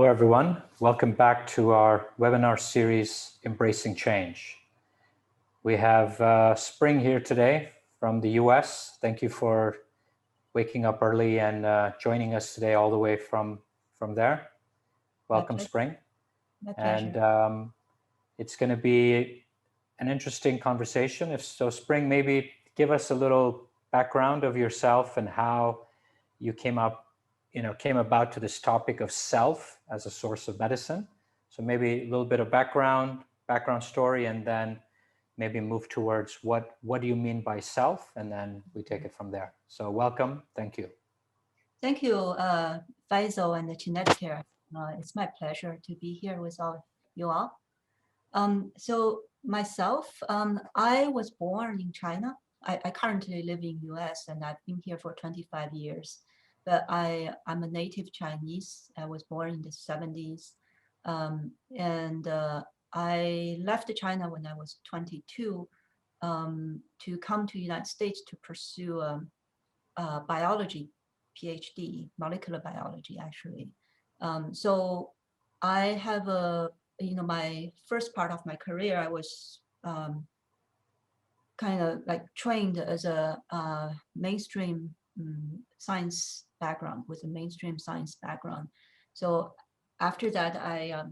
Hello, everyone. Welcome back to our webinar series, Embracing Change. We have Spring here today from the US. Thank you for waking up early and joining us today all the way from there. Welcome, Spring. My pleasure. And it's going to be an interesting conversation. If so, Spring, maybe give us a little background of yourself and how you came about to this topic of self as a source of medicine. So maybe a little bit of background story, and then maybe move towards what do you mean by self, and then we take it from there. So welcome. Thank you. Thank you, Feisal and the Geneticare. It's my pleasure to be here with all you all. So myself, I was born in China. I currently live in US, and I've been here for 25 years. But I'm a native Chinese. I was born in the 70s. And I left China when I was 22 to come to the United States to pursue a biology PhD, molecular biology, actually. So I have my first part of my career, I was kind of like trained as a mainstream science background, with a mainstream science background. So after that, I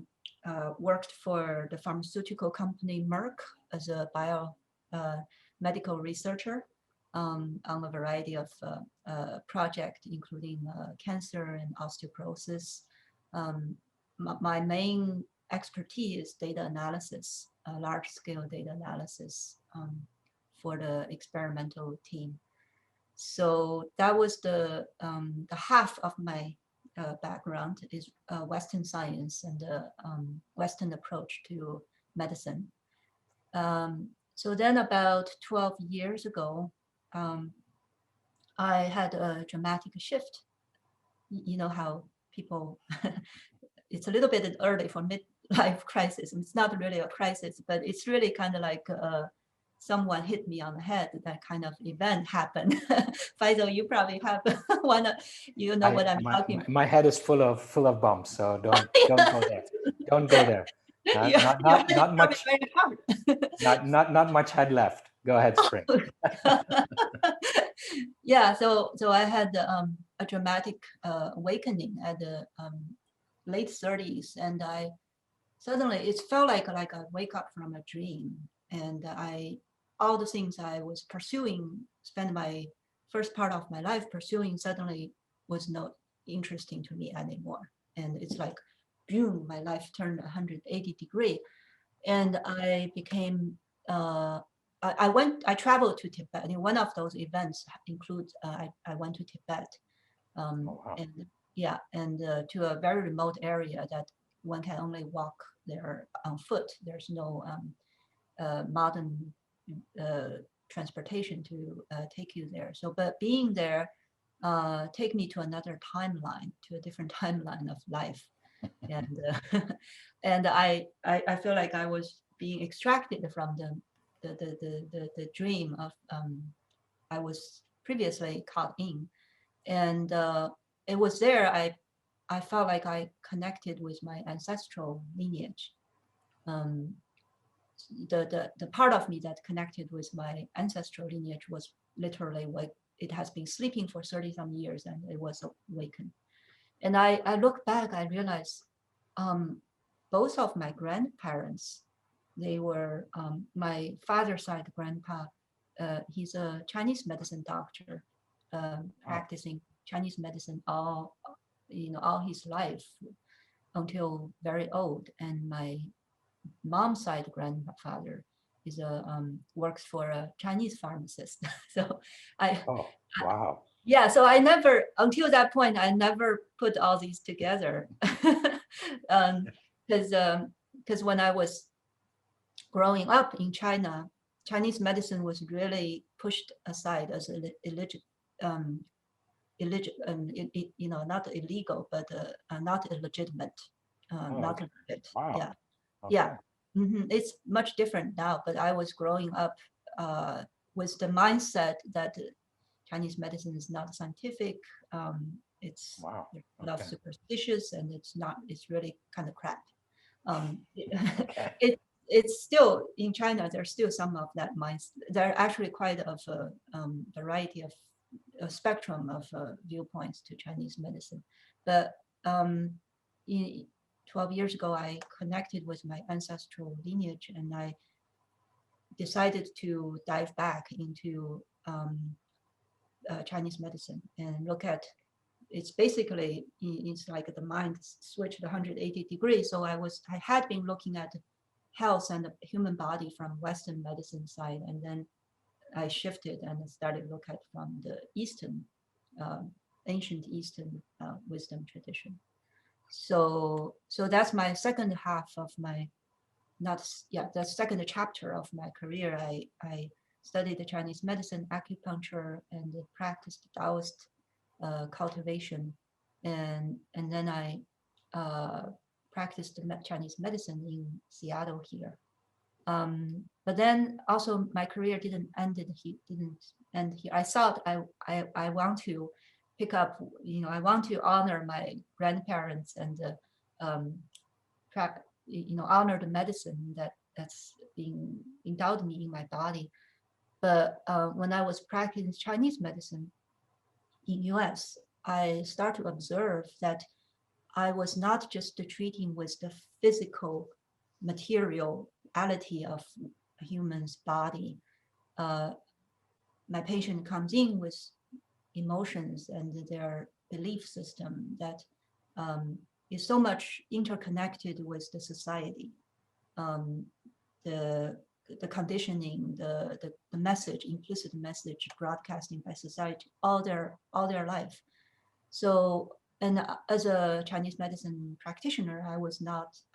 worked for the pharmaceutical company Merck as a biomedical researcher on a variety of projects, including cancer and osteoporosis. My main expertise is data analysis, large-scale data analysis for the experimental team. So that was the half of my background is Western science and the Western approach to medicine. So then about 12 years ago, I had a dramatic shift. You know how people, it's a little bit early for midlife crisis. It's not really a crisis, but it's really kind of like someone hit me on the head. That kind of event happened. Faisal, you probably have one. You know what I'm talking about. My head is full of bumps, so don't go there. Don't go there. Not much. not much head left. Go ahead, Spring. Yeah. So I had a dramatic awakening at the late 30s, and I suddenly it felt like I wake up from a dream, and all the things I was pursuing, spent my first part of my life pursuing, suddenly was not interesting to me anymore. And it's like, boom, my life turned 180 degrees. And I became, I traveled to Tibet. And one of those events includes, I went to Tibet. Oh, wow. And yeah, and to a very remote area that one can only walk there on foot. There's no modern transportation to take you there. So, but being there take me to another timeline, to a different timeline of life, and and I feel like I was being extracted from the dream of I was previously caught in, and it was there I felt like I connected with my ancestral lineage. The part of me that connected with my ancestral lineage was literally like it has been sleeping for 30-some years, and it was awakened. And I look back, I realized both of my grandparents, they were my father's side grandpa, he's a Chinese medicine doctor, practicing Chinese medicine all his life until very old. And my mom's side grandfather is works for a Chinese pharmacist. So Oh, wow. Yeah, so I never, until that point, I never put all these together. Because when I was growing up in China, Chinese medicine was really pushed aside as not illegal, but not illegitimate, not legit. Wow. Yeah, Okay. yeah. It's much different now, but I was growing up with the mindset that Chinese medicine is not scientific, It's Wow. there's a lot of Okay. superstitious, and it's really kind of crap. Okay. It's still in China. There's still some of that minds. There are actually quite of a variety of a spectrum of viewpoints to Chinese medicine. But in 12 years ago, I connected with my ancestral lineage, and I decided to dive back into Chinese medicine and look at. It's basically it's like the mind switched 180 degrees. So I had been looking at health and the human body from Western medicine side, and then I shifted and started look at from the Eastern, ancient Eastern wisdom tradition. So that's my second half of my the second chapter of my career. I studied the Chinese medicine, acupuncture, and practiced Taoist cultivation, and then I practiced Chinese medicine in Seattle here. But then also my career didn't end here. I thought I want to pick up, I want to honor my grandparents and honor the medicine that's being endowed me in my body. But when I was practicing Chinese medicine in US, I start to observe that I was not just treating with the physical materiality of a human's body. My patient comes in with emotions and their belief system that is so much interconnected with the society, the conditioning, the message, implicit message broadcasting by society all their life. So, and as a Chinese medicine practitioner,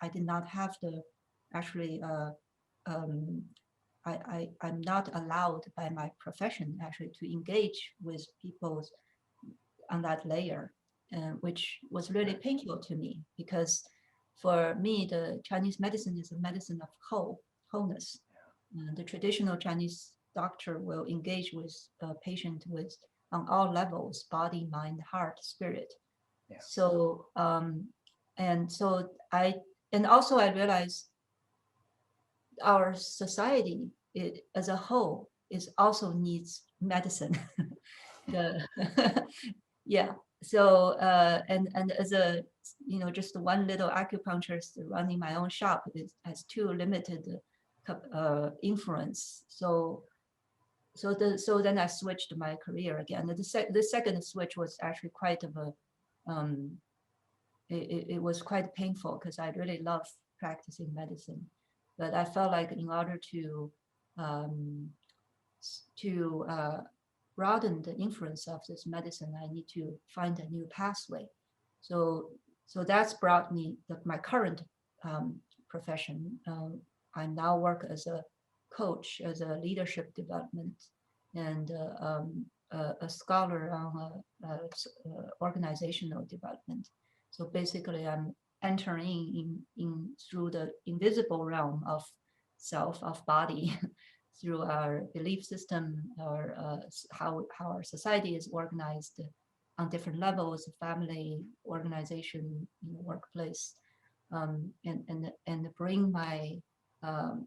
I did not have the actually, I'm not allowed by my profession actually to engage with people on that layer, which was really painful to me, because for me, the Chinese medicine is a medicine of wholeness. The traditional Chinese doctor will engage with a patient with on all levels: body, mind, heart, spirit. Yeah. So and also I realized our society as a whole also needs medicine. Yeah. So and as a just one little acupuncturist running my own shop, it has too limited influence. So then I switched my career again. The second switch was actually quite of a it was quite painful, because I really love practicing medicine, but I felt like in order to broaden the influence of this medicine, I need to find a new pathway. So that's brought me my current profession. I now work as a coach, as a leadership development, and a scholar on organizational development. So basically, I'm entering in through the invisible realm of self, of body, through our belief system, or how our society is organized on different levels: family, organization, workplace, and bring my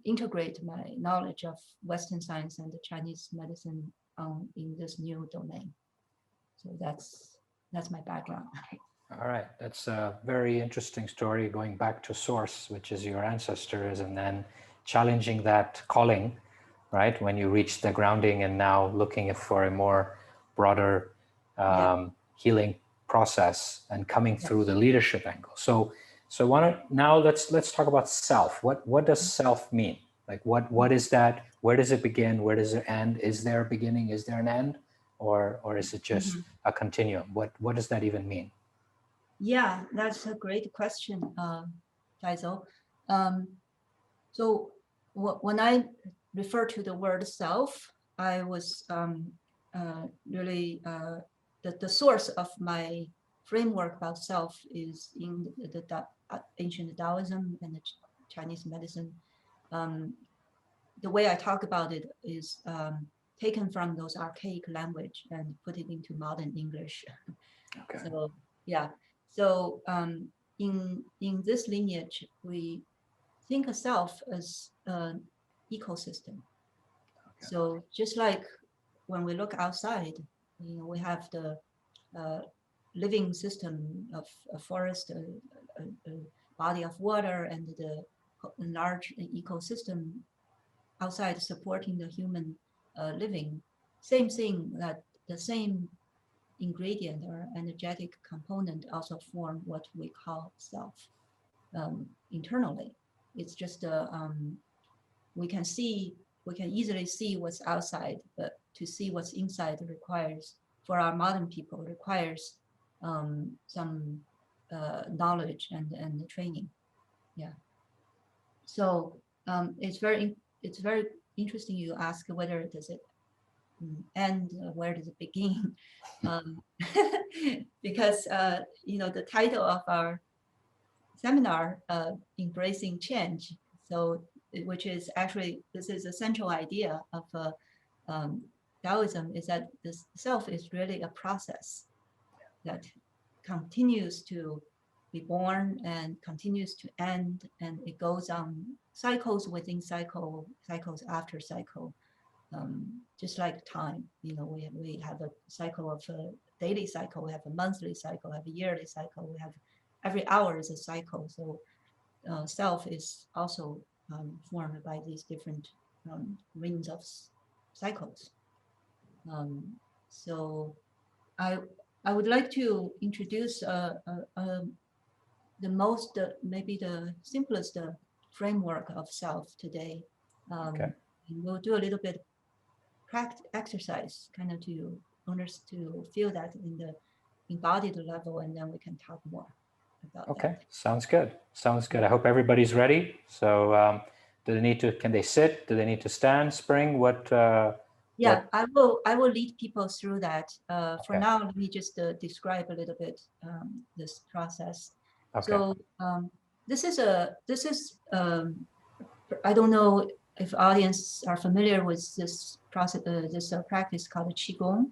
integrate my knowledge of Western science and the Chinese medicine in this new domain. So that's my background. All right, that's a very interesting story, going back to source, which is your ancestors, and then challenging that calling, right? When you reach the grounding, and now looking for a more broader healing process, and coming through the leadership angle. So now let's talk about self. What does self mean? Like what is that? Where does it begin? Where does it end? Is there a beginning? Is there an end? Or is it just a continuum? What does that even mean? Yeah, that's a great question, Feisal. So when I refer to the word self, I was really the source of my framework about self is in the ancient Taoism and the Chinese medicine. The way I talk about it is taken from those archaic language and put it into modern English. Okay. So yeah, so in this lineage, we think of self as an ecosystem. Okay. So just like when we look outside, we have the living system of a forest, a body of water, and the large ecosystem outside supporting the human living. Same thing, that the same ingredient or energetic component also form what we call self internally. It's just we can easily see what's outside, but to see what's inside requires, for our modern people, requires some knowledge and training. Yeah. So it's very interesting you ask whether does it end, where does it begin? Because the title of our seminar, Embracing Change, so which is actually, this is a central idea of Taoism, is that the self is really a process that continues to be born and continues to end, and it goes on cycles within cycle, cycles after cycle. Just like time, we have a cycle of a daily cycle, we have a monthly cycle, we have a yearly cycle, we have every hour is a cycle. So self is also formed by these different rings of cycles. So I would like to introduce the most, maybe the simplest framework of self today. Okay. And we'll do a little bit exercise, kind of to feel that in the embodied level, and then we can talk more about Okay. that. Sounds good. Sounds good. I hope everybody's ready. So do they need to, can they sit? Do they need to stand? Spring? What? Yeah, I will lead people through that. For Okay. now, let me just describe a little bit this process. Okay. So this is I don't know if audience are familiar with this process, this practice called Qigong.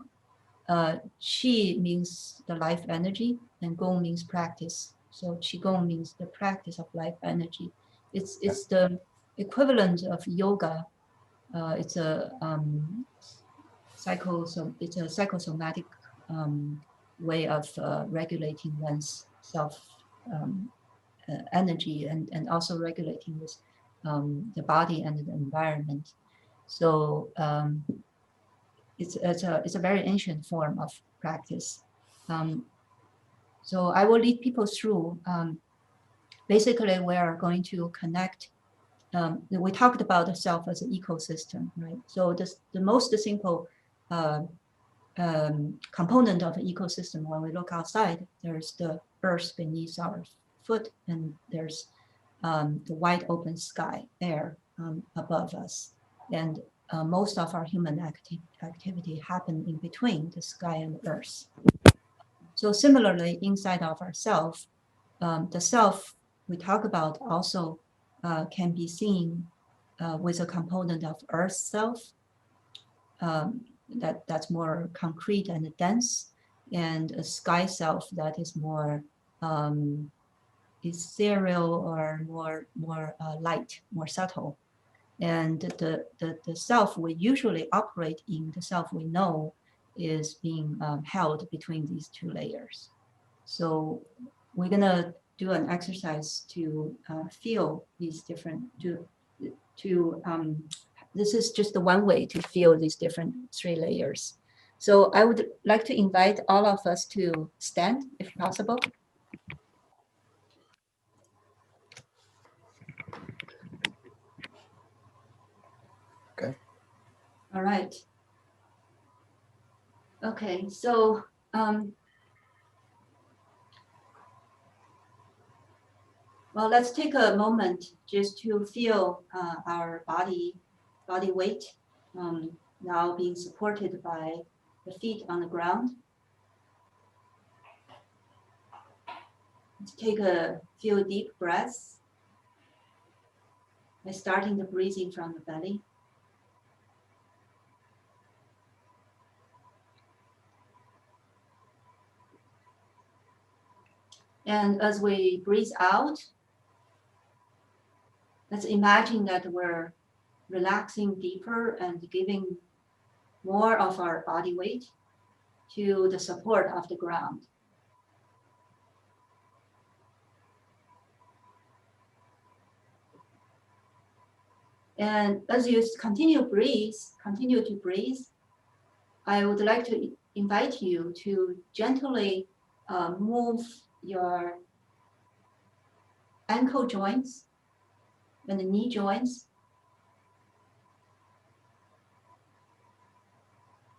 Qi means the life energy, and Gong means practice. So Qigong means the practice of life energy. It's the equivalent of yoga. It's a psychosomatic way of regulating one's self energy, and also regulating with the body and the environment. So it's a very ancient form of practice. So I will lead people through. Basically, we are going to connect. We talked about the self as an ecosystem, right? So the most simple component of an ecosystem, when we look outside, there's the earth beneath our foot, and there's the wide open sky, air above us. And most of our human activity happen in between the sky and the earth. So similarly, inside of ourself, the self we talk about also can be seen with a component of earth self, that's more concrete and dense, and a sky self that is more ethereal or more light, more subtle. And the self we usually operate in, the self we know, is being held between these two layers. So we're gonna do an exercise to feel these different, this is just the one way to feel these different three layers. So I would like to invite all of us to stand, if possible. Okay. All right. Okay, so well, let's take a moment just to feel our body weight now being supported by the feet on the ground. Let's take a few deep breaths by starting the breathing from the belly. And as we breathe out, let's imagine that we're relaxing deeper and giving more of our body weight to the support of the ground. And as you continue to breathe, I would like to invite you to gently move your ankle joints and the knee joints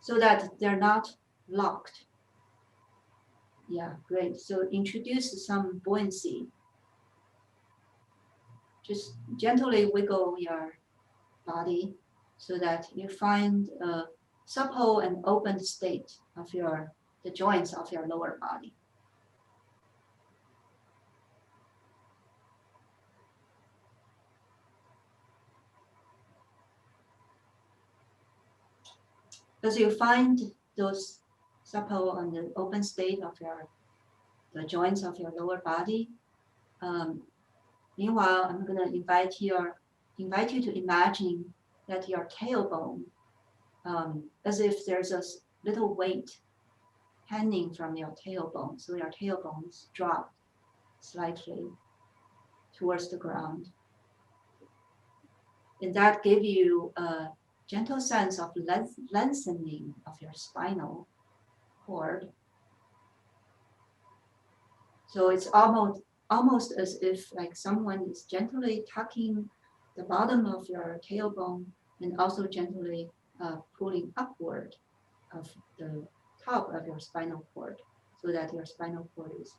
so that they're not locked. Yeah, great. So introduce some buoyancy. Just gently wiggle your body so that you find a supple and open state of the joints of your lower body. As you find those supple and the open state of the joints of your lower body, meanwhile, I'm going to invite you to imagine that your tailbone, as if there's a little weight hanging from your tailbone. So your tailbone is dropped slightly towards the ground. And that gives you a gentle sense of lengthening of your spinal cord. So it's almost as if like someone is gently tucking the bottom of your tailbone and also gently pulling upward of the top of your spinal cord so that your spinal cord is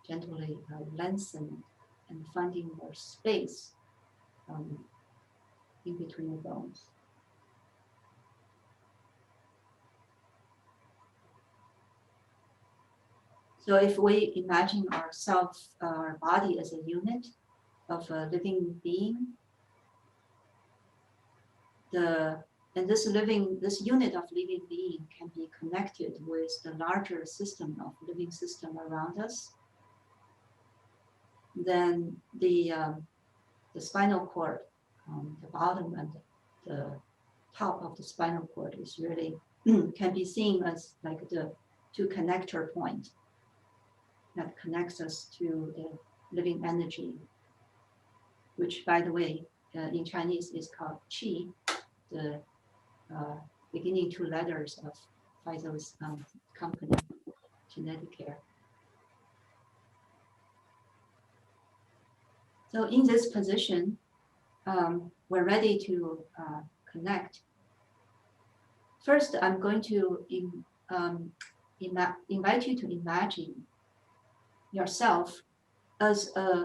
gently lengthened and finding more space in between the bones. So if we imagine our body as a unit of a living being, this unit of living being can be connected with the larger system of living system around us, then the spinal cord, the bottom and the top of the spinal cord is really can be seen as like the two connector point that connects us to the living energy, which, by the way, in Chinese is called Qi, the beginning two letters of Feisal's company, Genetic Care. So in this position, we're ready to connect. First, I'm going to invite you to imagine yourself as a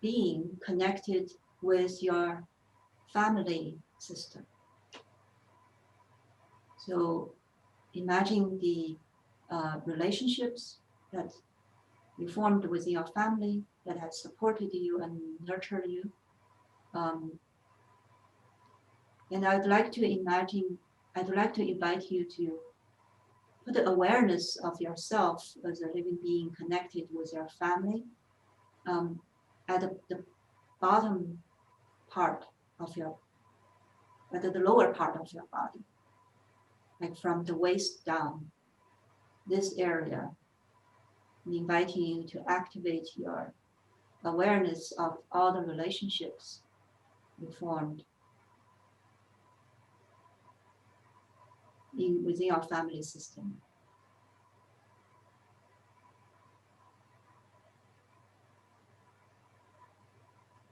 being connected with your family system. So imagine the relationships that you formed within your family that has supported you and nurtured you. And I'd like to invite you to put the awareness of yourself as a living being connected with your family at the bottom part of the lower part of your body, like from the waist down, this area, and inviting you to activate your awareness of all the relationships you formed within your family system.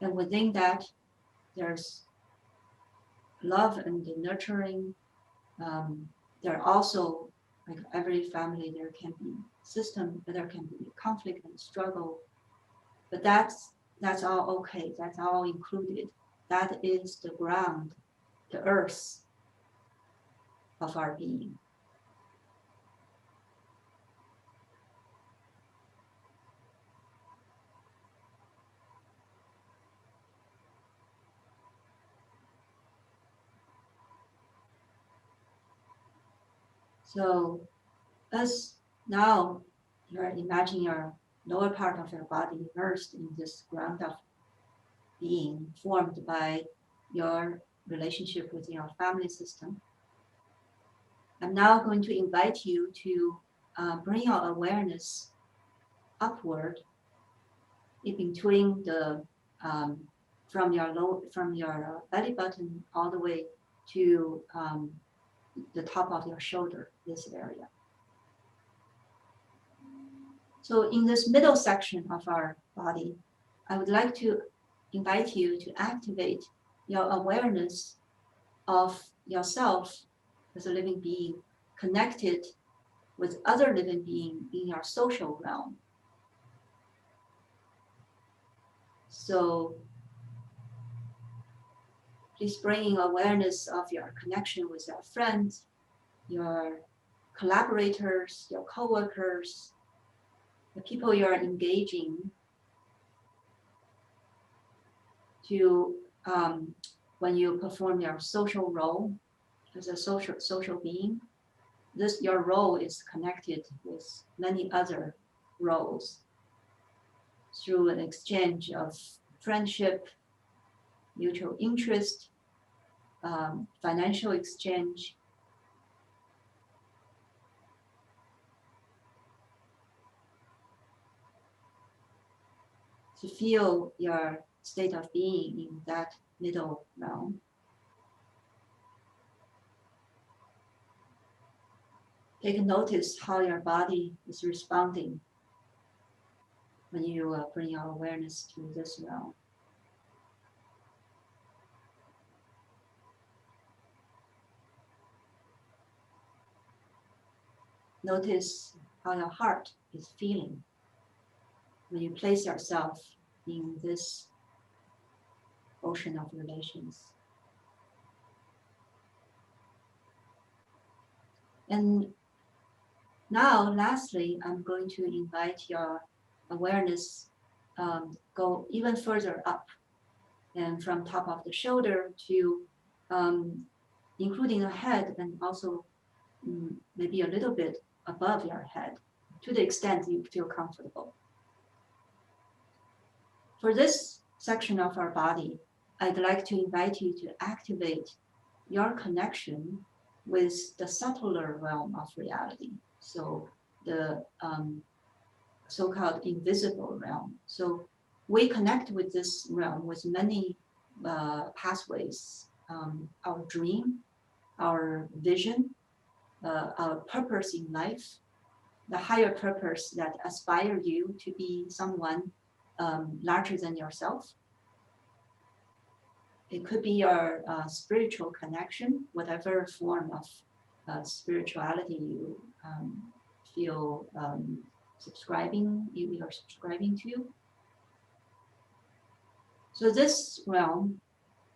And within that, there's love and nurturing. There are also, like every family, there can be there can be conflict and struggle, but that's all okay. That's all included. That is the ground, the earth of our being. So as now you're imagining your lower part of your body immersed in this ground of being formed by your relationship with your family system. I'm now going to invite you to bring your awareness upward in between the from your belly button all the way to the top of your shoulder, this area. So in this middle section of our body, I would like to invite you to activate your awareness of yourself as a living being connected with other living beings in your social realm. So please bring awareness of your connection with your friends, your collaborators, your co-workers, the people you are engaging to when you perform your social role as a social being. Your role is connected with many other roles through an exchange of friendship, mutual interest, financial exchange. To feel your state of being in that middle realm. Take notice how your body is responding when you bring your awareness to this realm. Notice how your heart is feeling when you place yourself in this ocean of relations. And now, lastly, I'm going to invite your awareness go even further up, and from top of the shoulder to including the head, and also maybe a little bit above your head, to the extent you feel comfortable. For this section of our body, I'd like to invite you to activate your connection with the subtler realm of reality. So the so-called invisible realm. So we connect with this realm with many pathways, our dream, our vision, our purpose in life, the higher purpose that aspire you to be someone larger than yourself. It could be your spiritual connection, whatever form of spirituality you feel you are subscribing to. So this realm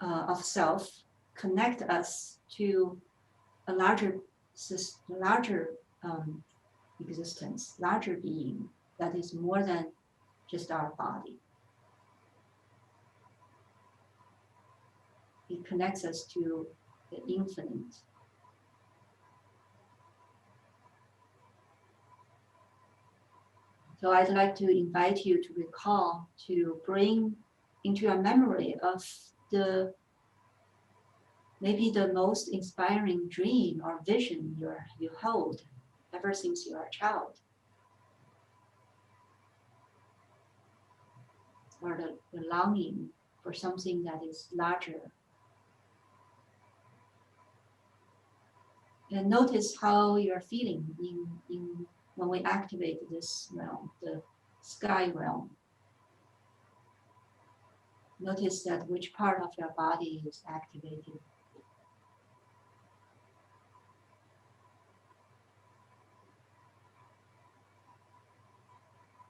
of self connect us to a larger existence, larger being that is more than just our body. It connects us to the infinite. So I'd like to invite you to recall, to bring into your memory of maybe the most inspiring dream or vision you hold ever since you are a child. Or the longing for something that is larger. And notice how you're feeling when we activate this realm, the sky realm. Notice that which part of your body is activated.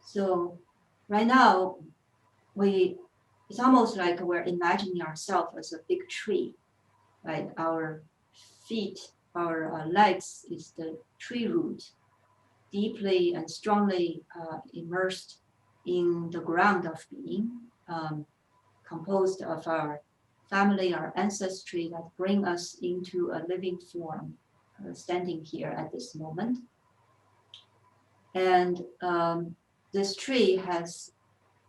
So right now, it's almost like we're imagining ourselves as a big tree, right? Our feet, our legs is the tree root, deeply and strongly immersed in the ground of being, composed of our family, our ancestry that bring us into a living form, standing here at this moment. And this tree has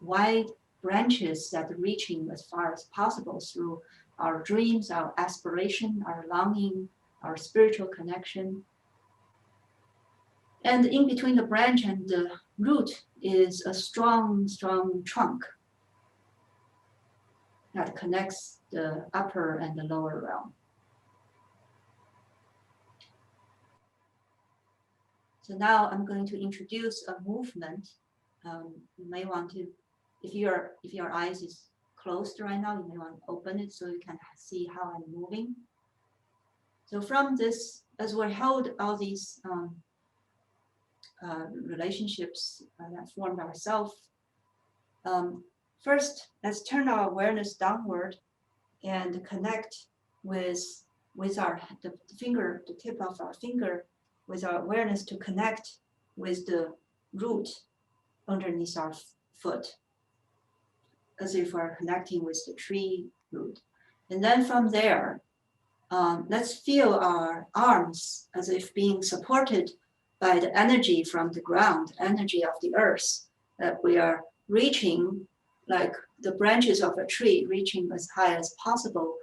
wide branches that are reaching as far as possible through our dreams, our aspiration, our longing, our spiritual connection. And in between the branch and the root is a strong, strong trunk that connects the upper and the lower realm. So now I'm going to introduce a movement. You may want to, if your eyes is closed right now, you may want to open it so you can see how I'm moving. So from this, as we hold all these relationships that formed ourselves, first, let's turn our awareness downward and connect with the finger, the tip of our finger, with our awareness to connect with the root underneath our foot, as if we're connecting with the tree root. And then from there, let's feel our arms as if being supported by the energy from the ground, energy of the earth, that we are reaching like the branches of a tree, reaching as high as possible.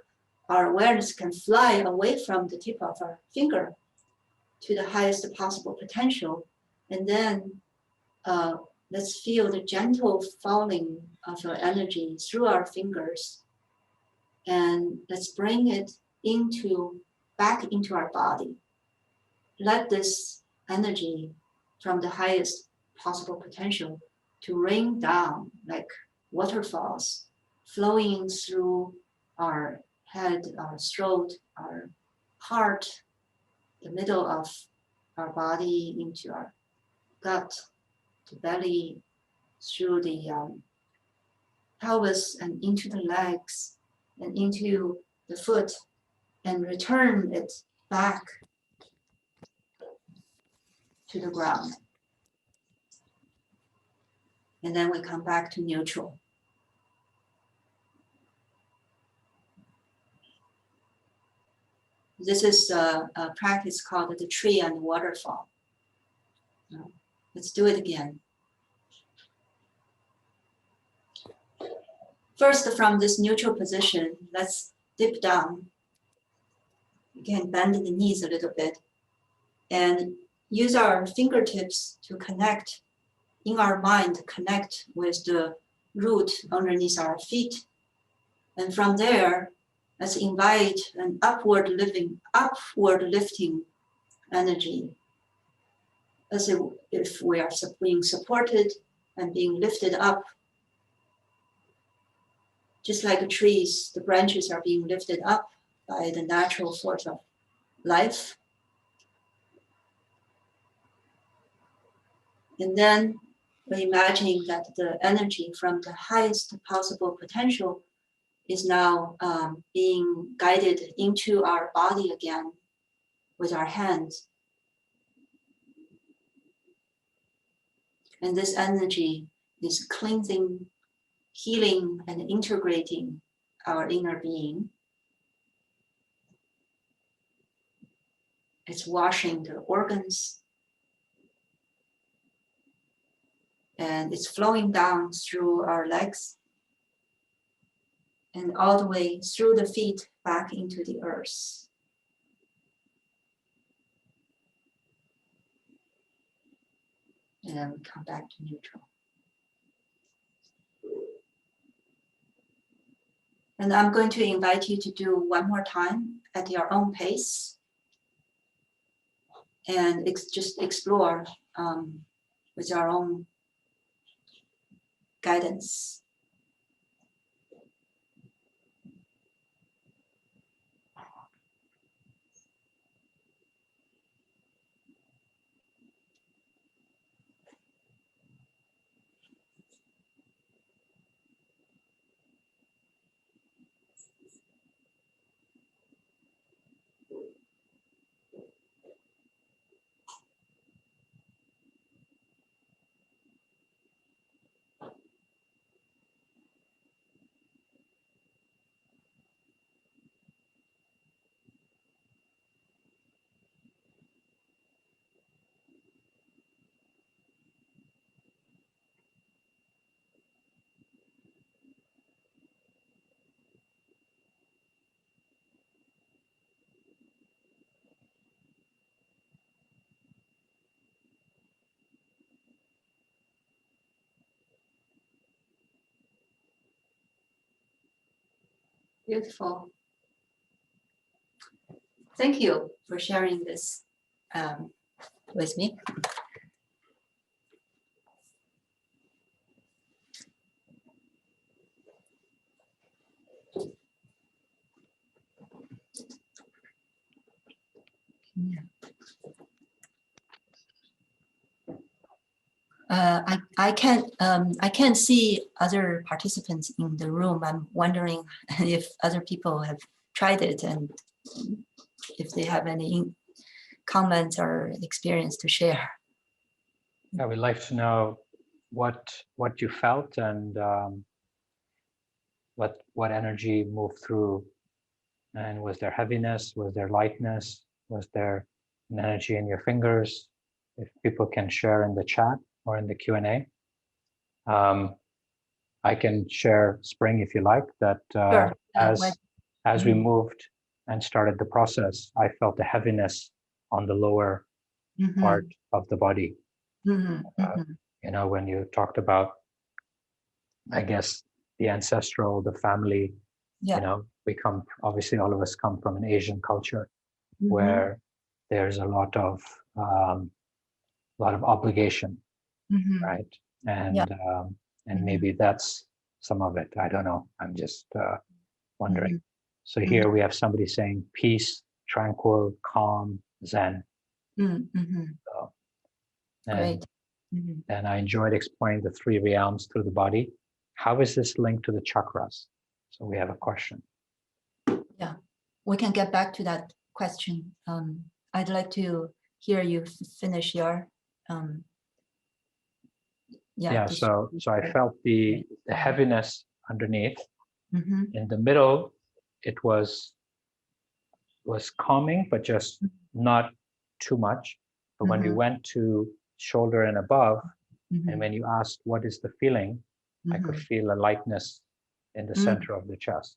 Our awareness can fly away from the tip of our finger to the highest possible potential. And then let's feel the gentle falling of our energy through our fingers. And let's bring it back into our body. Let this energy from the highest possible potential to rain down like waterfalls, flowing through our head, our throat, our heart, the middle of our body, into our gut, the belly, through the pelvis and into the legs and into the foot, and return it back to the ground. And then we come back to neutral. This is a practice called the Tree and Waterfall. Let's do it again. First, from this neutral position, let's dip down. You can bend the knees a little bit and use our fingertips to connect, in our mind, connect with the root underneath our feet. And from there, let's invite an upward lifting energy, as if we are being supported and being lifted up. Just like trees, the branches are being lifted up by the natural force of life. And then we're imagining that the energy from the highest possible potential is now being guided into our body again with our hands. And this energy is cleansing, healing, and integrating our inner being. It's washing the organs, and it's flowing down through our legs and all the way through the feet back into the earth. And then we come back to neutral. And I'm going to invite you to do one more time at your own pace and just explore with your own guidance. Beautiful. Thank you for sharing this with me. Yeah. I can't see other participants in the room. I'm wondering if other people have tried it and if they have any comments or experience to share. Yeah, we'd like to know what you felt and what energy moved through, and was there heaviness, was there lightness, was there an energy in your fingers? If people can share in the chat or in the Q&A. I can share, Spring, if you like, that Sure. as we moved and started the process, I felt a heaviness on the lower part of the body. You know, when you talked about, I guess, the ancestral, the family, you know, obviously all of us come from an Asian culture where there's a lot of obligation, right? And maybe that's some of it. I don't know. I'm just wondering. So here we have somebody saying peace, tranquil, calm, Zen. So, Great. And I enjoyed exploring the 3 realms through the body. How is this linked to the chakras? So we have a question. Yeah, we can get back to that question. I'd like to hear you finish your. So I felt the heaviness underneath. In the middle, it was calming, but just not too much. But when we went to shoulder and above, and when you asked what is the feeling, I could feel a lightness in the center of the chest,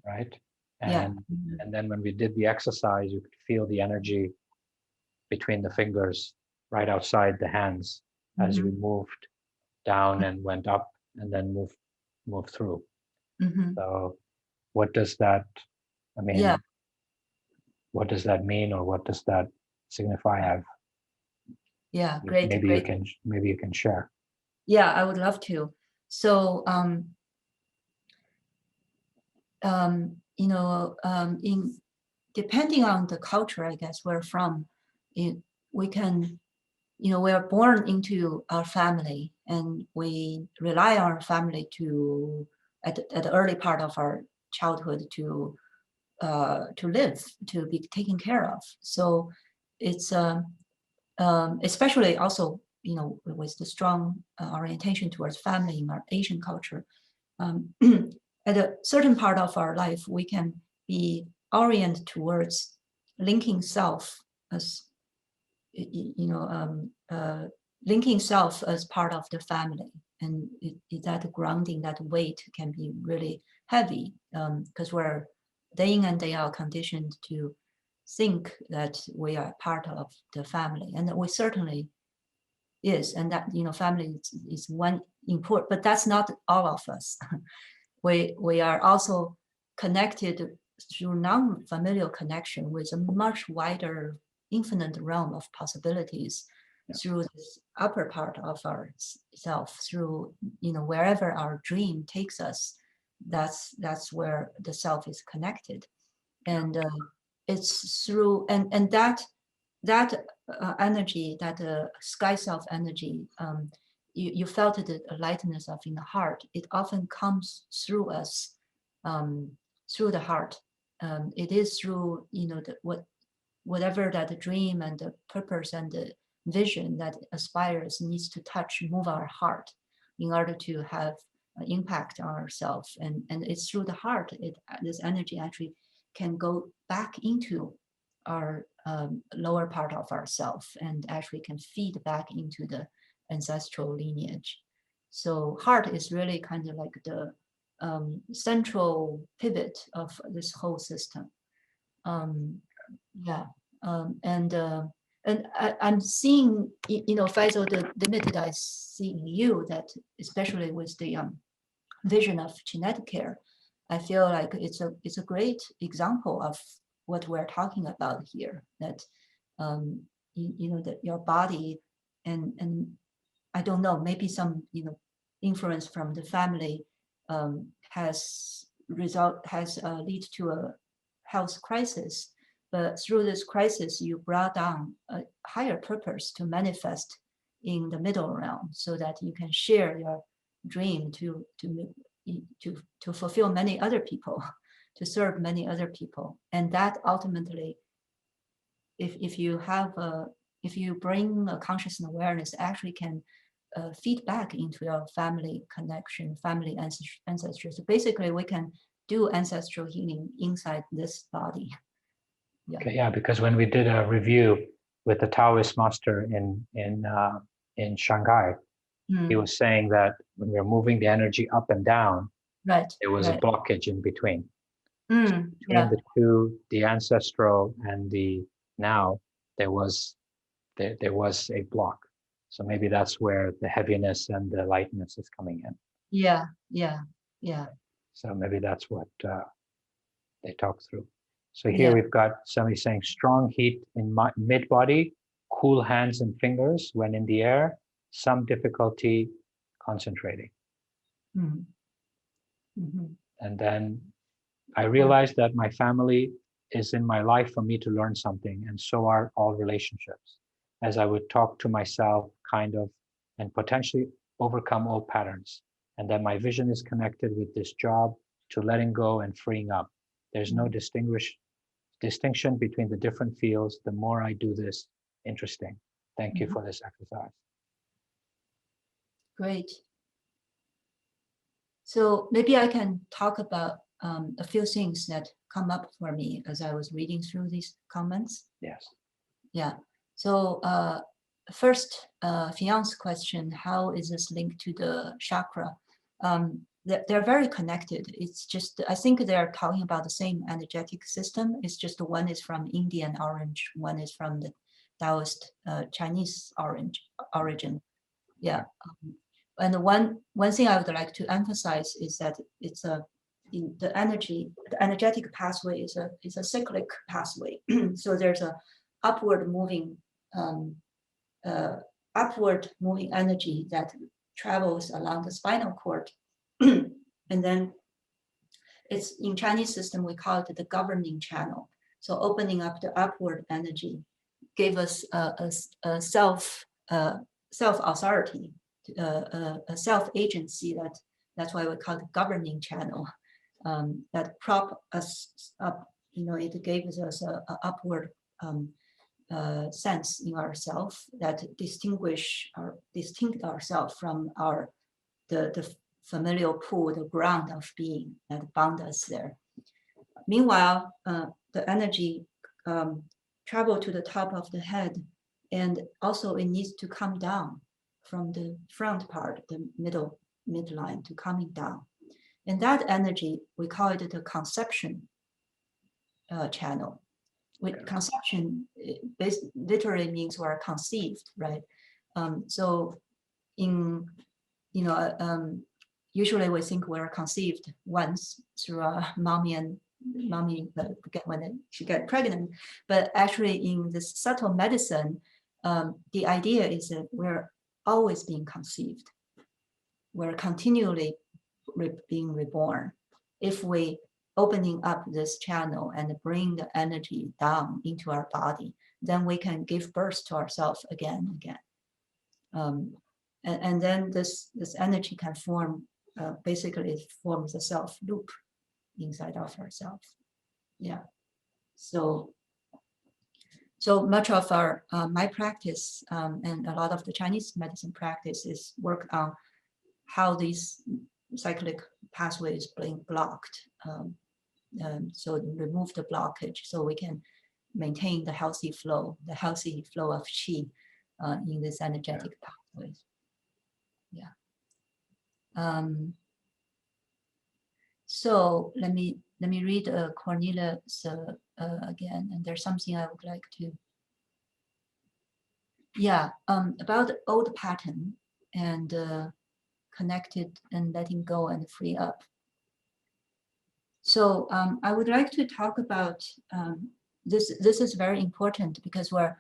right? And then when we did the exercise, you could feel the energy between the fingers right outside the hands as we moved down and went up and then moved through. So what does that, I mean, what does that mean, or what does that signify? Great. Maybe you can share. Yeah, I would love to. So, you know, depending on the culture, I guess, we're from, we can, you know, we are born into our family, and we rely on our family to, at the early part of our childhood, to live, to be taken care of. So it's especially also, you know, with the strong orientation towards family in our Asian culture. At a certain part of our life, we can be oriented towards linking self as, you know, linking self as part of the family. And that grounding, that weight can be really heavy, because we're day in and day out conditioned to think that we are part of the family, and we certainly is, and that, you know, family is one important, but that's not all of us. we are also connected through non-familial connection with a much wider, infinite realm of possibilities through this upper part of our self, through, you know, wherever our dream takes us, that's where the self is connected. And it's through, and that energy, that sky self energy, you felt it, a lightness of in the heart. It often comes through us, through the heart. It is through, you know, whatever that dream and the purpose and the vision that aspires needs to touch, move our heart in order to have impact on ourselves. And it's through the heart, this energy actually can go back into our lower part of ourself, and actually can feed back into the ancestral lineage. So heart is really kind of like the central pivot of this whole system. And I'm seeing, you know, Feisal, the limited I see in you, that especially with the vision of genetic care, I feel like it's a great example of what we're talking about here. That you know, that your body and I don't know, maybe some, you know, influence from the family has lead to a health crisis. But through this crisis, you brought down a higher purpose to manifest in the middle realm, so that you can share your dream to fulfill many other people, to serve many other people. And that ultimately, if you bring a conscious awareness, actually can feed back into your family connection, family ancestry. So basically, we can do ancestral healing inside this body. Yeah. Okay, yeah, because when we did a review with the Taoist master in Shanghai, he was saying that when we're moving the energy up and down, right, there was a blockage in between. Between the two, the ancestral and the now, there was a block. So maybe that's where the heaviness and the lightness is coming in. Yeah. So maybe that's what they talk through. So here we've got somebody saying strong heat in mid-body, cool hands and fingers when in the air, some difficulty concentrating. And then I realized that my family is in my life for me to learn something, and so are all relationships, as I would talk to myself kind of and potentially overcome old patterns. And then my vision is connected with this job to letting go and freeing up. There's no distinction between the different fields. The more I do this, interesting. Thank you for this exercise. Great. So maybe I can talk about a few things that come up for me as I was reading through these comments. Yes. Yeah. So first, Fionn's question, how is this linked to the chakra? They're very connected. It's just, I think they're talking about the same energetic system. It's just one is from Indian one is from the Taoist Chinese origin. Yeah. And one thing I would like to emphasize is that it's the energetic pathway is a cyclic pathway. So there's a upward moving energy that travels along the spinal cord. And then it's in Chinese system, we call it the governing channel. So opening up the upward energy gave us a self authority, a self agency. That's why we call it governing channel. That prop us up. You know, it gave us a upward sense in ourselves that distinct ourselves from the familial pool, the ground of being that bound us there. Meanwhile, the energy travel to the top of the head, and also it needs to come down from the front part, the midline, to coming down. And that energy, we call it the conception channel. With conception, literally means we're conceived, right? So usually we think we're conceived once through our mommy when she get pregnant, but actually in this subtle medicine, the idea is that we're always being conceived. We're continually being reborn. If we opening up this channel and bring the energy down into our body, then we can give birth to ourselves again and again. And then this energy can form, basically it forms a self loop inside of ourselves. Yeah. So much of our my practice and a lot of the Chinese medicine practice is work on how these cyclic pathways being blocked. So remove the blockage so we can maintain the healthy flow of qi in this energetic pathways. Yeah. So let me read Cornelius again, and there's something I would like to. Yeah, about the old pattern and connected and letting go and free up. So I would like to talk about this. This is very important because we're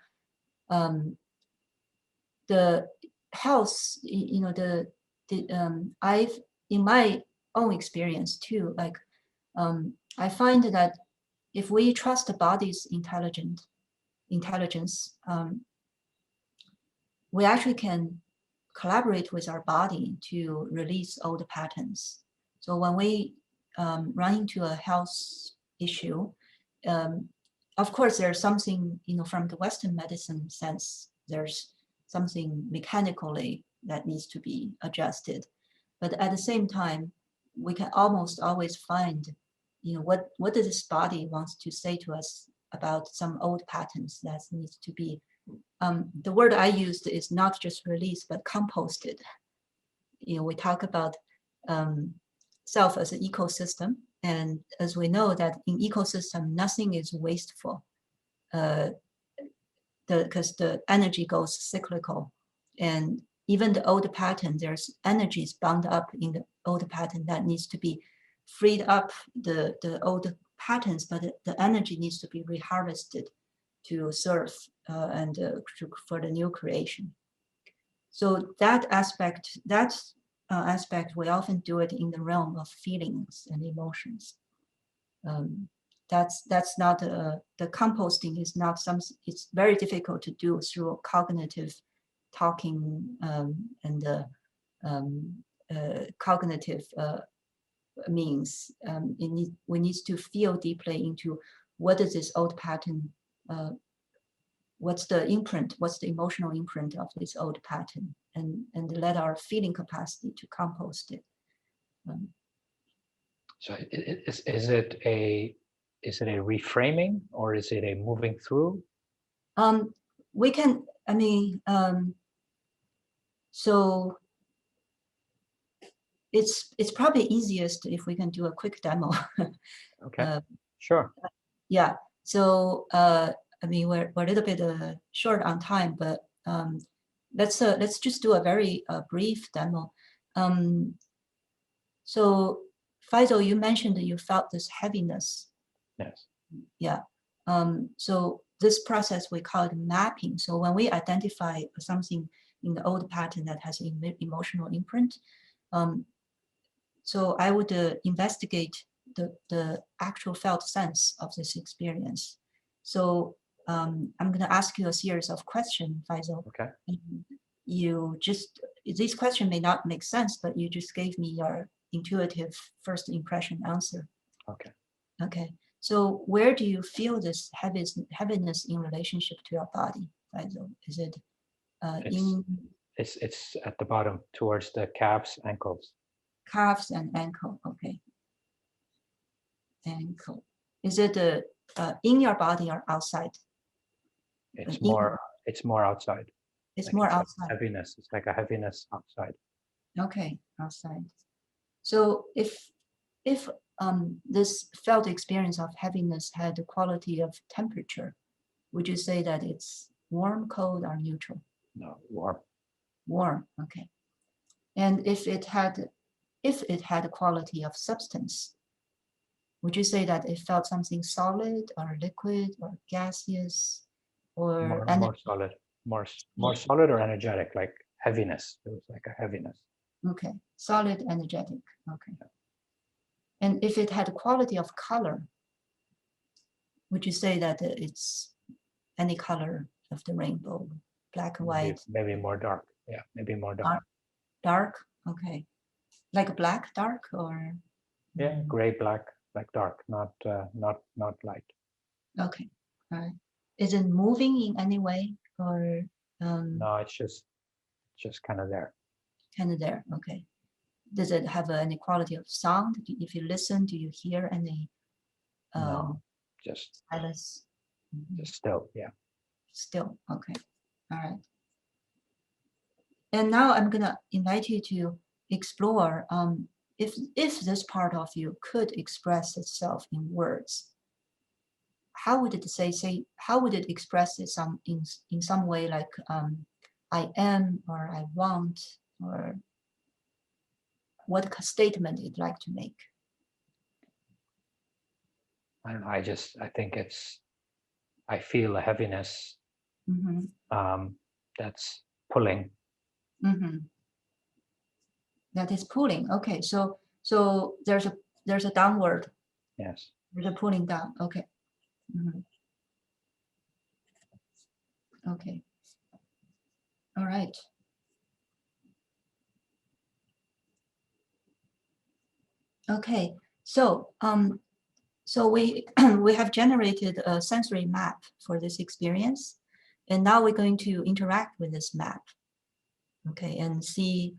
the health. You know, I've in my own experience too. Like I find that if we trust the body's intelligence, we actually can collaborate with our body to release old patterns. So when we run into a health issue, of course, there's something, you know, from the Western medicine sense, there's something mechanically that needs to be adjusted. But at the same time, we can almost always find, you know, what does this body wants to say to us about some old patterns that needs to be. The word I used is not just released, but composted. You know, we talk about self as an ecosystem, and as we know that in ecosystem, nothing is wasteful, because the energy goes cyclical, and even the old pattern, there's energies bound up in the old pattern that needs to be freed up, the old patterns, but the energy needs to be reharvested to serve for the new creation. So that aspect, we often do it in the realm of feelings and emotions. That's not the composting is not something. It's very difficult to do through cognitive talking and cognitive means. We need to feel deeply into what is this old pattern. What's the imprint? What's the emotional imprint of this old pattern? And let our feeling capacity to compost it. So is it a reframing, or is it a moving through? We can. I mean, so it's probably easiest if we can do a quick demo. Okay. Sure. Yeah. So I mean, we're a little bit short on time, but let's just do a very brief demo. So Feisal, you mentioned that you felt this heaviness. Yes. Yeah. So this process we call it mapping. So when we identify something in the old pattern that has an emotional imprint, so I would investigate the actual felt sense of this experience. So I'm going to ask you a series of questions, Feisal. Okay. You just, this question may not make sense, but you just gave me your intuitive first impression answer. Okay. Okay. So where do you feel this heaviness in relationship to your body, Feisal? Is it it's at the bottom towards the calves, ankles. Calves and ankle? Okay. Ankle. Is it in your body or outside? It's more outside. It's like more outside. Like heaviness. It's like a heaviness outside. Okay, outside. So if this felt experience of heaviness had the quality of temperature, would you say that it's warm, cold, or neutral? No, warm. Warm. Okay. And if it had a quality of substance, would you say that it felt something solid or liquid or gaseous or more solid, more solid or energetic, like heaviness? It was like a heaviness. Okay, solid, energetic. Okay. And if it had a quality of color, would you say that it's any color of the rainbow, black and white? Maybe more dark. Yeah, maybe more dark. Dark. Okay. Like black, dark, or? Yeah, gray, black, like dark, not light. Okay. All right. Is it moving in any way, or? No, it's just kind of there. Kind of there. Okay. Does it have any quality of sound? If you listen, do you hear any? No, just silence. Just still. Yeah. Still. Okay. All right. And now I'm gonna invite you to explore if this part of you could express itself in words. How would it say? How would it express it in some way, like I am, or I want, or what statement you'd like to make? I don't know, I think I feel a heaviness that's pulling. That is pulling. Okay, so there's a downward. Yes. There's a pulling down. Okay. Okay. All right. Okay. So so we we have generated a sensory map for this experience, and now we're going to interact with this map. Okay, and see.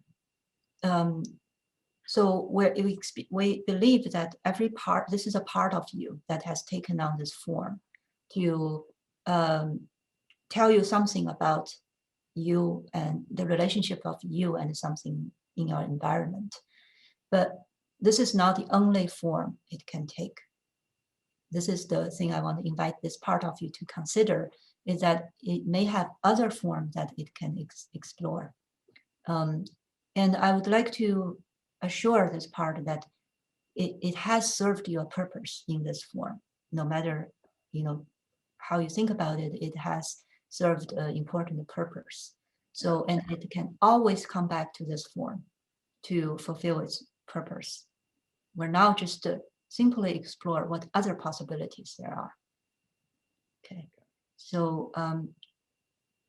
So we believe that every part, this is a part of you that has taken on this form to tell you something about you and the relationship of you and something in your environment. But this is not the only form it can take. This is the thing I want to invite this part of you to consider, is that it may have other forms that it can explore. And I would like to assure this part that it has served you a purpose in this form. No matter, how you think about it, it has served an important purpose. So, and it can always come back to this form to fulfill its purpose. We're now just to simply explore what other possibilities there are. Okay, so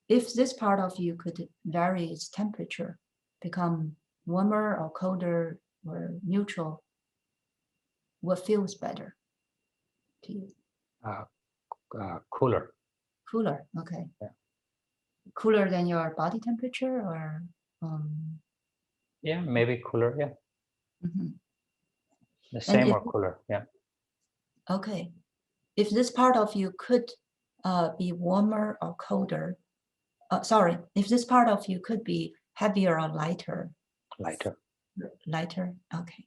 if this part of you could vary its temperature, become warmer or colder or neutral, what feels better to you? Cooler. Cooler, okay. Yeah. Cooler than your body temperature, or? Yeah, maybe cooler, yeah. The And same or cooler, yeah. Okay. If this part of you could be warmer or colder, if this part of you could be heavier or lighter? Lighter. Lighter, okay.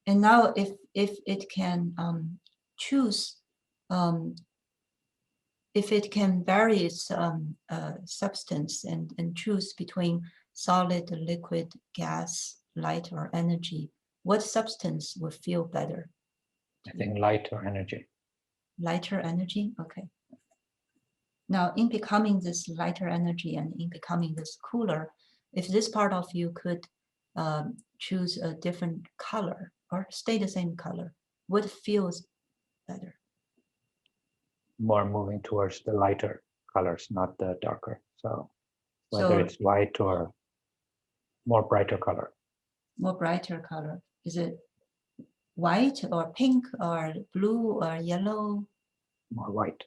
And now if it can choose, if it can vary its substance and choose between solid, liquid, gas, light, or energy, what substance would feel better? I think lighter energy. Lighter energy, okay. Now, in becoming this lighter energy and in becoming this cooler, if this part of you could choose a different color or stay the same color, what feels better? More moving towards the lighter colors, not the darker. So whether it's white or more brighter color. More brighter color. Is it white or pink or blue or yellow? More white.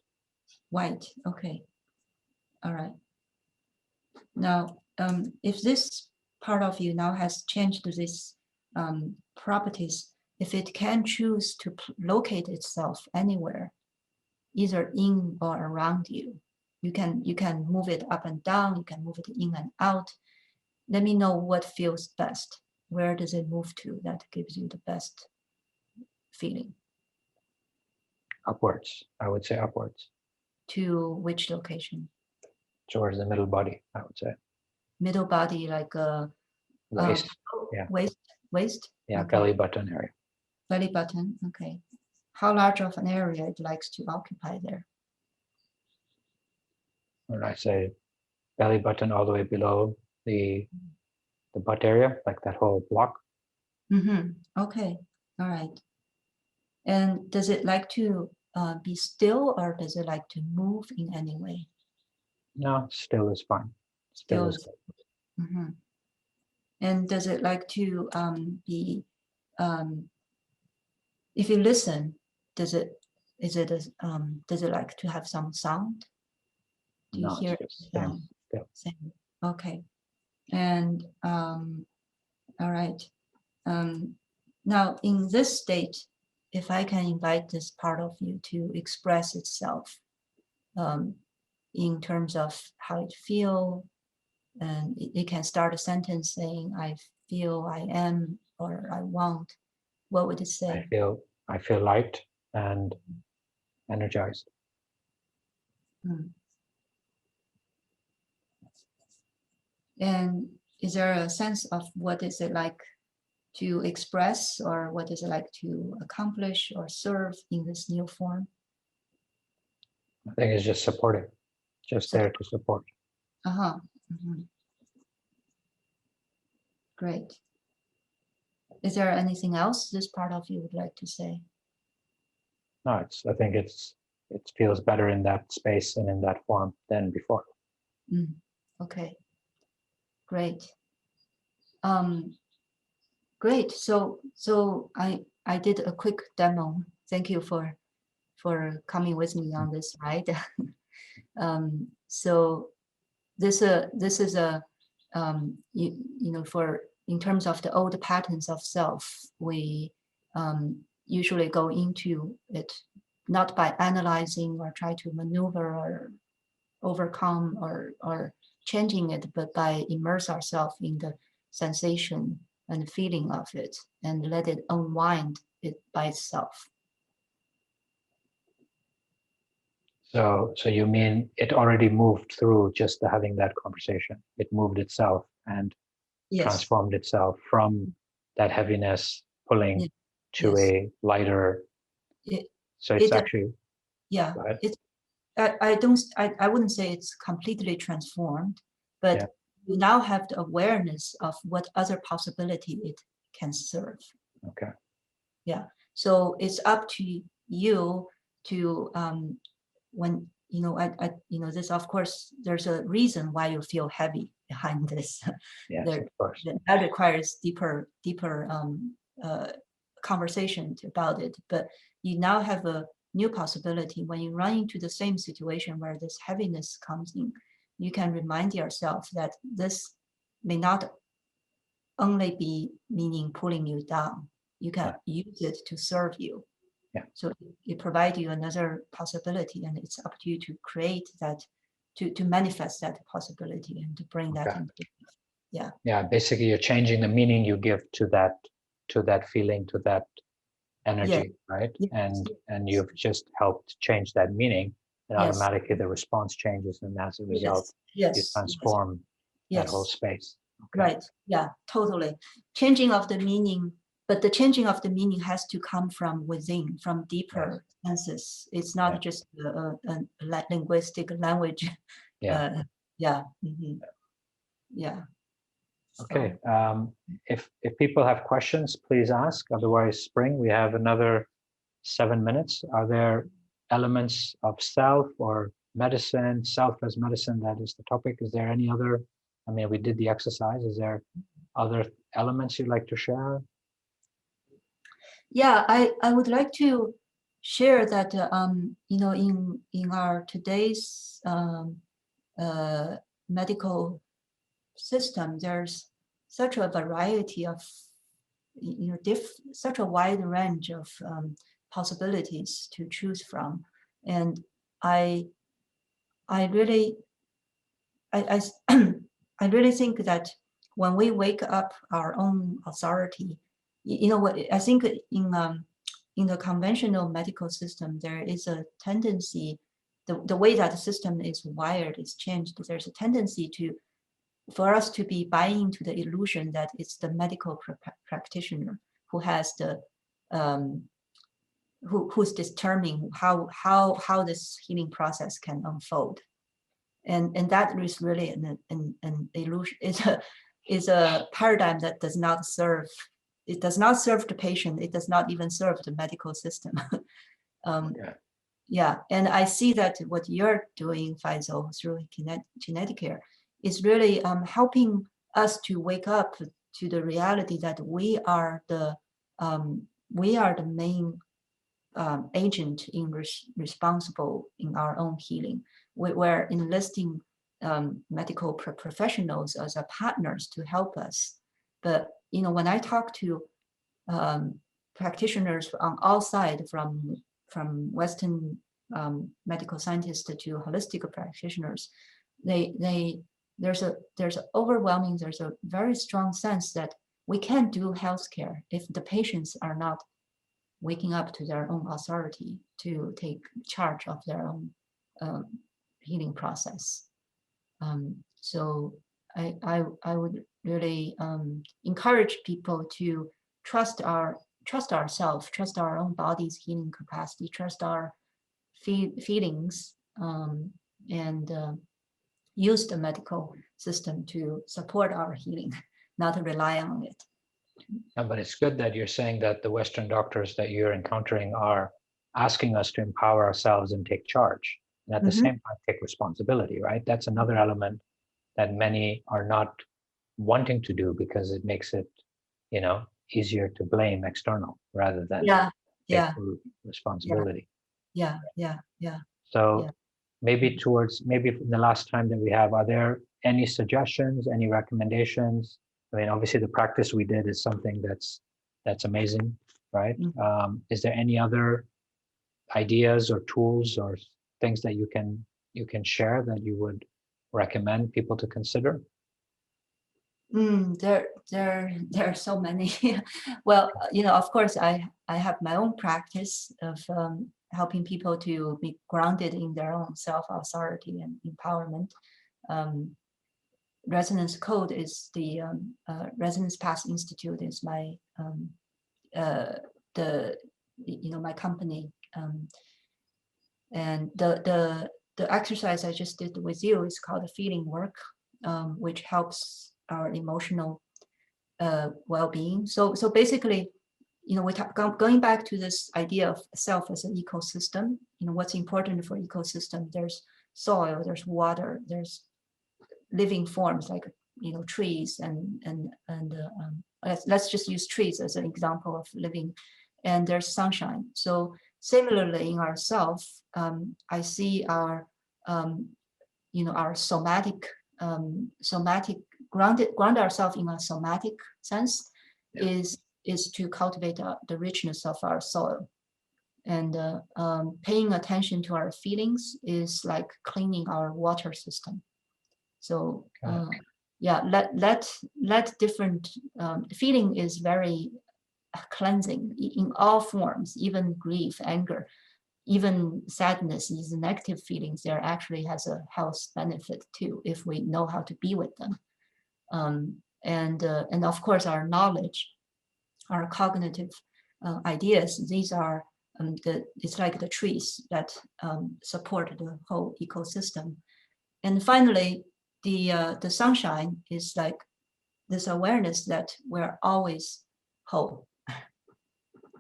White, okay. All right. Now, if this part of you now has changed these properties, if it can choose to locate itself anywhere, either in or around you, you can move it up and down, you can move it in and out. Let me know what feels best. Where does it move to that gives you the best feeling? Upwards, I would say upwards. To which location? Towards the middle body, I would say. Middle body, like a waist. Yeah. Waist? Yeah, okay. Belly button area. Belly button, okay. How large of an area it likes to occupy there? When I say belly button all the way below the butt area, like that whole block. Okay, all right. And does it like to be still, or does it like to move in any way? No, still is fine. Still is good. And does it like to be, if you listen, does it like to have some sound? Do you hear sound? Same. Okay. And all right. Now in this state, if I can invite this part of you to express itself in terms of how it feels, and it can start a sentence saying, I feel, I am, or I want, what would it say? I feel light and energized. And is there a sense of what is it like to express, or what is it like to accomplish or serve in this new form? I think it's just supporting, just there to support. Uh-huh. Mm-hmm. Great. Is there anything else this part of you would like to say? No, I think it feels better in that space and in that form than before. Okay. Great. Great. So I did a quick demo. Thank you for coming with me on this ride. So this is a you know, for in terms of the old patterns of self, we usually go into it not by analyzing or try to maneuver or overcome or changing it, but by immerse ourselves in the sensation and feeling of it and let it unwind it by itself. So you mean it already moved through just having that conversation? It moved itself and transformed itself from that heaviness pulling to a lighter. So it's actually, yeah. I wouldn't say it's completely transformed, but you now have the awareness of what other possibility it can serve. Okay. Yeah. So it's up to you to when you know you know this, of course there's a reason why you feel heavy behind this. Yes, of course. That requires deeper conversation about it, but you now have a new possibility. When you run into the same situation where this heaviness comes in, you can remind yourself that this may not only be meaning pulling you down. You can use it to serve you. Yeah. So it provides you another possibility, and it's up to you to create that, to manifest that possibility and to bring that into. Yeah. Yeah. Basically, you're changing the meaning you give to that feeling, to that energy, right? Yes. And you've just helped change that meaning, and automatically the response changes, and as a result, you transform that whole space. Okay. Right. Yeah. Totally. Changing of the meaning. But the changing of the meaning has to come from within, from deeper senses. It's not just a linguistic language. Yeah. Yeah. Mm-hmm. Yeah. Okay. If people have questions, please ask. Otherwise, Spring, we have another 7 minutes. Are there elements of self or medicine, self as medicine? That is the topic. Is there any other? I mean, we did the exercise. Is there other elements you'd like to share? Yeah, I would like to share that you know, in our today's medical system, there's such a variety of, you know, such a wide range of possibilities to choose from, and I really I I really think that when we wake up our own authority, you know what, I think in the conventional medical system, there is a tendency, the way that the system is wired is changed. There's a tendency for us to be buying into the illusion that it's the medical practitioner who has the who's determining how this healing process can unfold. And that is really an illusion. Is a paradigm that does not serve. It does not serve the patient. It does not even serve the medical system. Yeah, and I see that what you're doing, Feisal, through genetic care, is really helping us to wake up to the reality that we are the main agent responsible in our own healing. We're enlisting medical professionals as partners to help us. But you know, when I talk to practitioners on all sides, from Western medical scientists to holistic practitioners, there's a very strong sense that we can't do healthcare if the patients are not waking up to their own authority to take charge of their own healing process. So I would really encourage people to trust ourselves, trust our own body's healing capacity, trust our feelings, and use the medical system to support our healing, not to rely on it. No, but it's good that you're saying that the Western doctors that you're encountering are asking us to empower ourselves and take charge, and at the same time take responsibility, right? That's another element that many are not wanting to do because it makes it, easier to blame external rather than take full responsibility. Yeah. So maybe in the last time that we have, are there any suggestions, any recommendations? I mean, obviously the practice we did is something that's amazing, right? Is there any other ideas or tools or things that you can share that you would recommend people to consider? There are so many. Well, of course, I have my own practice of helping people to be grounded in their own self-authority and empowerment. Resonance Code is the Resonance Path Institute is my my company, and the exercise I just did with you is called the feeling work, which helps our emotional well-being. So basically, going back to this idea of self as an ecosystem. What's important for ecosystem? There's soil, there's water, there's living forms like trees and let's just use trees as an example of living, and there's sunshine. So similarly in ourselves, I see our our somatic ground ourselves in a somatic sense is to cultivate the richness of our soil, and paying attention to our feelings is like cleaning our water system. So let different feeling is very cleansing in all forms, even grief, anger, even sadness. These negative feelings, there actually has a health benefit too if we know how to be with them. And of course our knowledge, our cognitive ideas, these are it's like the trees that support the whole ecosystem. And finally, the sunshine is like this awareness that we're always whole.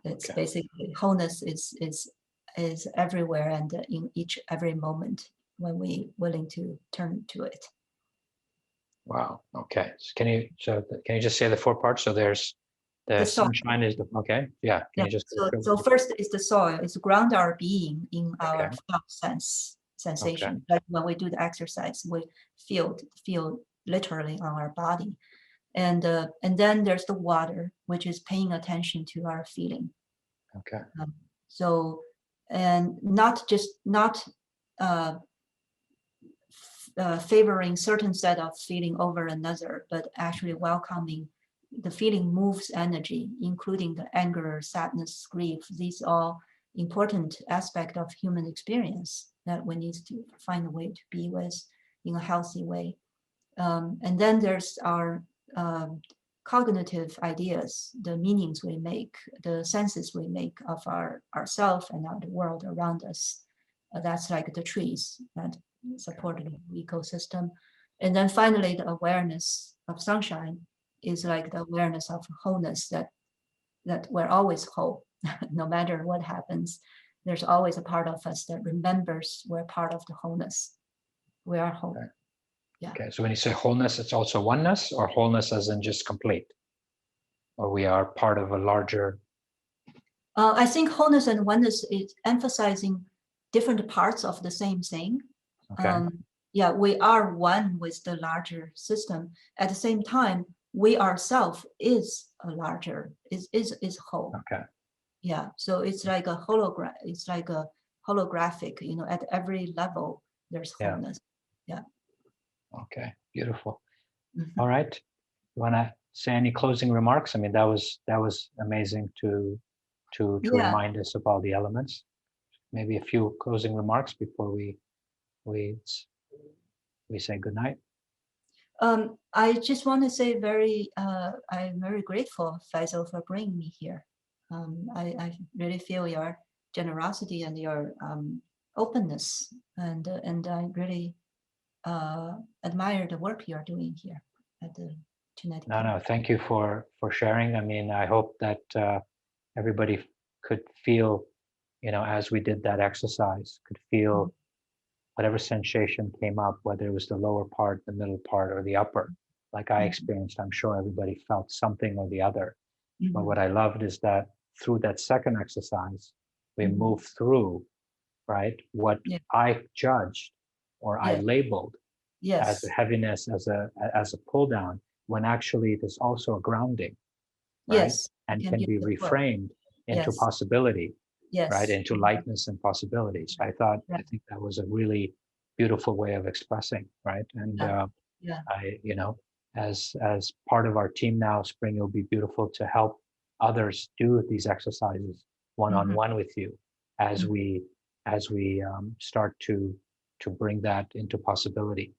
It's basically wholeness is everywhere and in every moment when we willing to turn to it. Wow. Okay. Can you just say the 4 parts? So there's the sunshine is the yeah. Can you just so first is the soil. It's ground our being in our felt sensation. Like when we do the exercise, we feel literally on our body, and then there's the water, which is paying attention to our feeling. Okay. So and not favoring certain set of feeling over another, but actually welcoming the feeling moves energy, including the anger, sadness, grief. These are important aspects of human experience that we need to find a way to be with in a healthy way. And then there's our cognitive ideas, the meanings we make, the senses we make of ourselves and the world around us. That's like the trees that support the ecosystem. And then finally, the awareness of sunshine is like the awareness of wholeness, that we're always whole. No matter what happens, there's always a part of us that remembers we're part of the wholeness. We are whole. Okay. Yeah. Okay. So when you say wholeness, it's also oneness, or wholeness as in just complete, or we are part of a larger. I think wholeness and oneness is emphasizing different parts of the same thing. Okay. We are one with the larger system. At the same time, we ourselves is a larger, is whole. Okay. Yeah. So it's like a hologram. It's like a holographic. At every level, there's wholeness. Yeah. Okay. Beautiful. Mm-hmm. All right. You want to say any closing remarks? I mean, that was amazing to remind us of all the elements. Maybe a few closing remarks before we say goodnight. I just want to say I'm very grateful, Faisal, for bringing me here. I really feel your generosity and your openness, and I really admire the work you're doing here at the Genetic. No, thank you for sharing. I mean, I hope that everybody could feel, as we did that exercise, could feel whatever sensation came up, whether it was the lower part, the middle part, or the upper, like I experienced. I'm sure everybody felt something or the other. But what I loved is that through that second exercise, we moved through, right, what I judged or I labeled as a heaviness, as a pull down, when actually there's also a grounding, right? And can be reframed into possibility, right? Into lightness and possibilities. I think that was a really beautiful way of expressing, right? And I, as part of our team now, Spring, it'll be beautiful to help others do these exercises one-on-one with you as we start to bring that into possibility.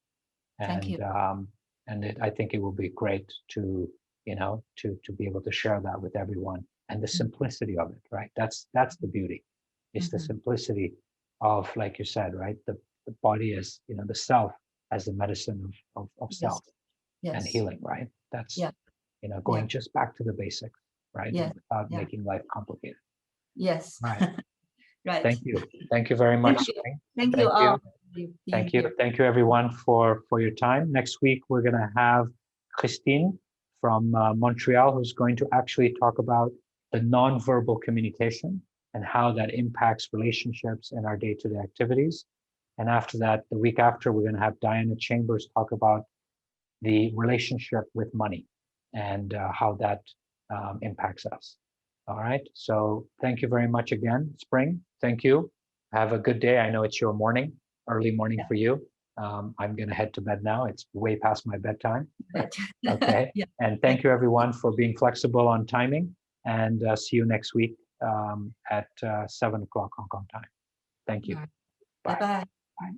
Thank you. I think it will be great to to be able to share that with everyone, and the simplicity of it, right? That's the beauty. It's the simplicity of, like you said, right? The body is, the self as the medicine of self and healing, right? That's going just back to the basics, right? Without making life complicated. Yes. Right. Right. Thank you very much. Thank you all. Thank you everyone for your time. Next week we're going to have Christine from Montreal, who's going to actually talk about the nonverbal communication and how that impacts relationships and our day-to-day activities. And after that, the week after, we're going to have Diana Chambers talk about the relationship with money and how that impacts us. All right. So thank you very much again, Spring. Thank you. Have a good day. I know it's your morning, early morning for you. I'm going to head to bed now. It's way past my bedtime. Okay. And thank you everyone for being flexible on timing, and see you next week at 7 o'clock Hong Kong time. Thank you. Bye-bye. Bye.